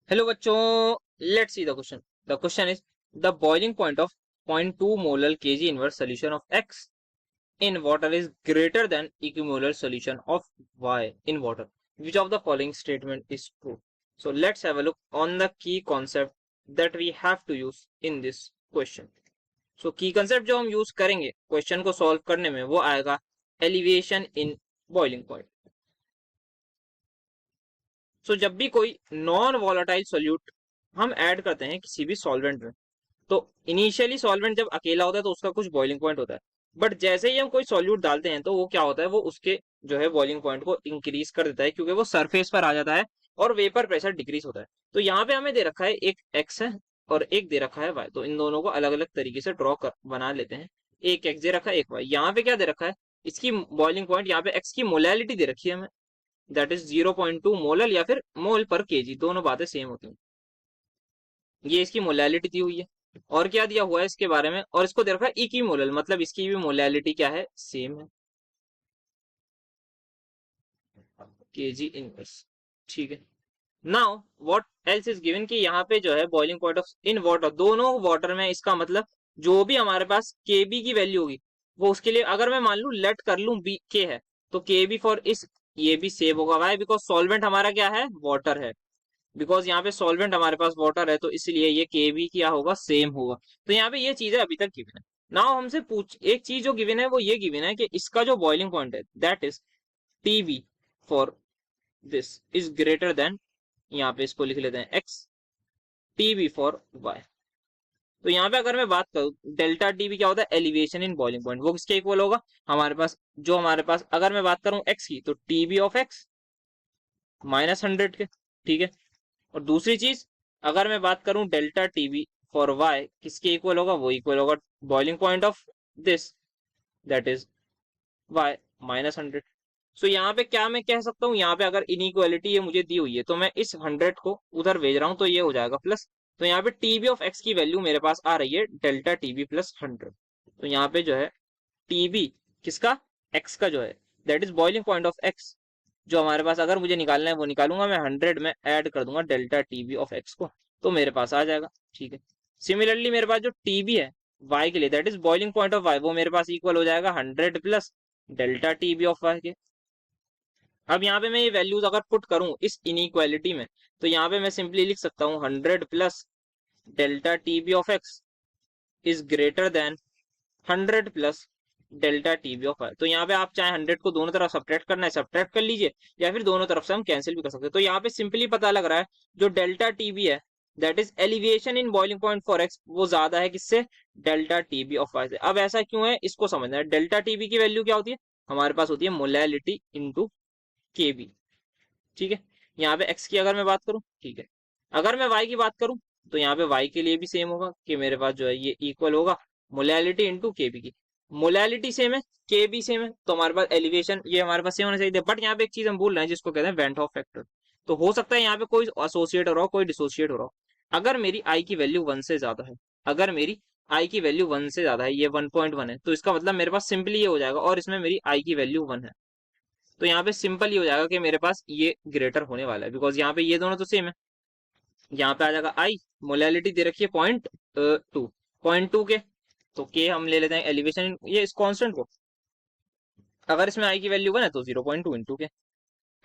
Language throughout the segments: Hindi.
हेलो बच्चों, let's see the question. The question is the boiling point of 0.2 molar KG inverse solution of x in water is greater than equimolar solution of y in water. Which of the following statement is true? So let's have a look on the key concept that we have to use in this question. So key concept जो हम यूज करेंगे क्वेश्चन को सॉल्व करने में वो आएगा एलिवेशन इन बॉइलिंग पॉइंट. सो जब भी कोई नॉन वॉलेटाइल सोल्यूट हम ऐड करते हैं किसी भी सॉल्वेंट में, तो इनिशियली सॉल्वेंट जब अकेला होता है तो उसका कुछ बॉइलिंग पॉइंट होता है. बट जैसे ही हम कोई सॉल्यूट डालते हैं तो वो क्या होता है, वो उसके जो है बॉइलिंग पॉइंट को इंक्रीज कर देता है, क्योंकि वो सरफेस पर आ जाता है और वेपर प्रेशर डिक्रीज होता है. तो यहाँ पे हमें दे रखा है एक एक्स है और एक दे रखा है वाई. तो इन दोनों को अलग अलग तरीके से ड्रॉ कर बना लेते हैं. एक एक्स दे रखा है, एक वाई. यहाँ पे क्या दे रखा है, इसकी बॉइलिंग पॉइंट, यहाँ पे एक्स की मोलैलिटी दे रखी है हमें, दैट इज 0.2 मोलर या फिर मोल पर केजी, दोनों बातें सेम होती हैं. ये इसकी मोलैलिटी दी हुई है. और क्या दिया हुआ है इसके बारे में, और इसको दे रखा है इक्विमोलल, मतलब इसकी भी मोलैलिटी क्या है, सेम है, केजी इनवर्स. ठीक है. Now what else is given कि यहाँ पे जो है boiling point of in water, दोनों वाटर में, इसका मतलब जो भी हमारे पास के बी की वैल्यू होगी वो उसके लिए, अगर मैं मान लू लेट कर लू बी के है, तो के बी फॉर इस, ये भी सेव होगा. वाई? बिकॉज सॉल्वेंट हमारा क्या है, वाटर है. बिकॉज यहाँ पे सॉल्वेंट हमारे पास वाटर है, तो इसलिए ये के बी क्या होगा, सेम होगा. तो यहाँ पे ये चीजें अभी तक गिवन है. नाउ हमसे पूछ, एक चीज जो गिवन है वो ये गिवन है कि इसका जो बॉइलिंग पॉइंट है that is TB for this is greater then, यहाँ पे इसको लिख लेते हैं एक्स, टीबी फॉर वाई. तो यहाँ पे अगर मैं बात करूँ, डेल्टा टीबी क्या होता है, एलिवेशन इन बॉइलिंग पॉइंट, वो किसके इक्वल होगा, हमारे पास जो हमारे पास, अगर मैं बात करूँ एक्स की, तो टीबी ऑफ एक्स -100 के. ठीक है. और दूसरी चीज, अगर मैं बात करूं डेल्टा टीबी फॉर वाई, किसके इक्वल होगा, वो इक्वल होगा boiling point of this, that is Y -100. So यहाँ पे क्या मैं कह सकता हूँ, यहाँ पे अगर इनइक्वालिटी ये मुझे दी हुई है तो मैं इस 100 को उधर भेज रहा हूँ, तो ये हो जाएगा प्लस. तो यहाँ पे टीबी ऑफ एक्स की वैल्यू मेरे पास आ रही है डेल्टा टीबी प्लस 100. तो यहाँ पे जो है टीबी किसका, एक्स का जो है, that is boiling point of x, जो हमारे पास अगर मुझे निकालना है वो निकालूंगा मैं, 100 में ऐड कर दूंगा डेल्टा टीबी ऑफ एक्स को, तो मेरे पास आ जाएगा. ठीक है. सिमिलरली मेरे पास जो टीबी है वाई के लिए, that is boiling point of Y, वो मेरे पास इक्वल हो जाएगा 100 plus delta TB of Y के. अब यहाँ पे मैं ये वैल्यूज अगर पुट करूं इस इनइक्वालिटी में, तो यहाँ पे मैं सिंपली लिख सकता हूँ 100 plus delta TB of X is greater than 100 plus delta TB of Y. तो यहाँ पे आप चाहे 100 को दोनों तरफ सब्ट्रैक्ट करना है सब्ट्रैक्ट कर लीजिए, या फिर दोनों तरफ से हम कैंसिल भी कर सकते हैं. तो यहाँ पे सिंपली पता लग रहा है जो डेल्टा टीबी है that is elevation in boiling point for x, वो ज्यादा है किससे, डेल्टा टीबी ऑफ वाई से. अब ऐसा क्यों है इसको समझना है. डेल्टा टीबी की वैल्यू क्या होती है, हमारे पास होती है मोलैलिटी इंटू के बी. ठीक है. यहाँ पे एक्स की अगर मैं बात करूं, ठीक है, अगर मैं वाई की बात करूं, तो यहाँ पे वाई के लिए भी सेम होगा कि मेरे पास जो है ये इक्वल होगा मोलैलिटी इंटू के बी की. मोलैलिटी सेम है, के बी सेम है, तो हमारे पास एलिवेशन ये हमारे पास सेम होना चाहिए. बट यहाँ पे एक चीज हम भूल रहे हैं जिसको कहते हैं वेंट ऑफ फैक्टर. तो हो सकता है यहाँ पे कोई एसोसिएट हो रहा हो, कोई डिसोसिएट हो रहा हो. अगर मेरी आई की वैल्यू 1 से ज्यादा है, अगर मेरी आई की वैल्यू 1 से ज्यादा है, ये 1.1 है, तो इसका मतलब मेरे पास सिंपली ये हो जाएगा, और इसमें मेरी आई की वैल्यू 1 है, तो यहाँ पे सिंपल ये हो जाएगा कि मेरे पास ये ग्रेटर होने वाला है, बिकॉज यहाँ पे ये दोनों तो सेम है. यहाँ पे आ जाएगा आई, मोलैलिटी दे रखी है 0.2 के, तो के हम ले लेते हैं एलिवेशन, ये इस कांस्टेंट को, अगर इसमें आई की वैल्यू 1 है तो 0.2 इंटू के,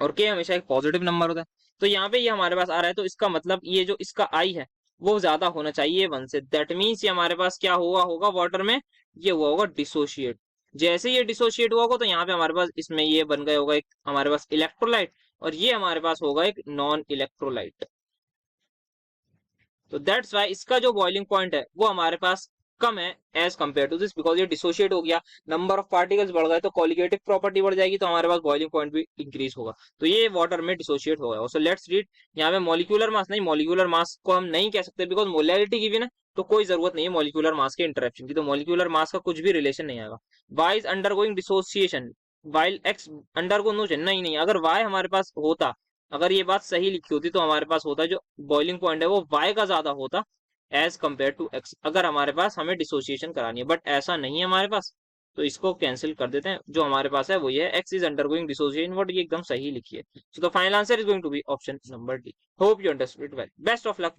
और के हमेशा एक पॉजिटिव नंबर होता है. तो यहाँ पे ये हमारे पास आ रहा है, तो इसका मतलब ये जो इसका आई है वो ज्यादा होना चाहिए 1 से. दैट मीन्स ये हमारे पास क्या हुआ होगा वाटर में, ये हुआ होगा डिसोशिएट. जैसे ये डिसोशिएट हुआ होगा तो यहाँ पे हमारे पास इसमें ये बन गया होगा एक हमारे पास इलेक्ट्रोलाइट, और ये हमारे पास होगा एक नॉन इलेक्ट्रोलाइट. तो दैट्स वाई इसका जो बॉइलिंग पॉइंट है वो हमारे पास कम है as compare to this, because ये डिसोशिएट हो गया, नंबर ऑफ पार्टिकल्स बढ़ गए, तो कॉलिगेटिव प्रॉपर्टी बढ़ जाएगी, तो हमारे पास बॉइलिंग पॉइंट भी इंक्रीज होगा. तो ये वाटर में डिसोशिएट हो गया. So let's read. यहाँ पे मॉलिक्यूलर मास नहीं, मॉलिक्यूलर मास को हम नहीं कह सकते बिकॉज मोलैलिटी गिवन है, तो कोई जरूरत नहीं है मॉलिक्यूलर मास के इंटरेक्शन की, तो मॉलिक्यूलर मास का कुछ भी रिलेशन नहीं आएगा. Y is undergoing dissociation while X undergo no, नहीं, अगर वाई हमारे पास होता, अगर ये बात सही लिखी होती, तो हमारे पास होता जो बॉइलिंग पॉइंट है वो वाई का ज्यादा होता एज कंपेयर टू एक्स, अगर हमारे पास हमें डिसोसिएशन करानी है. बट ऐसा नहीं है हमारे पास, तो इसको कैंसिल कर देते हैं, जो हमारे पास है वो ये है, X is undergoing dissociation, what ये एकदम सही लिखी है। So the final answer is going to be option number D. Hope you understood well, best of luck.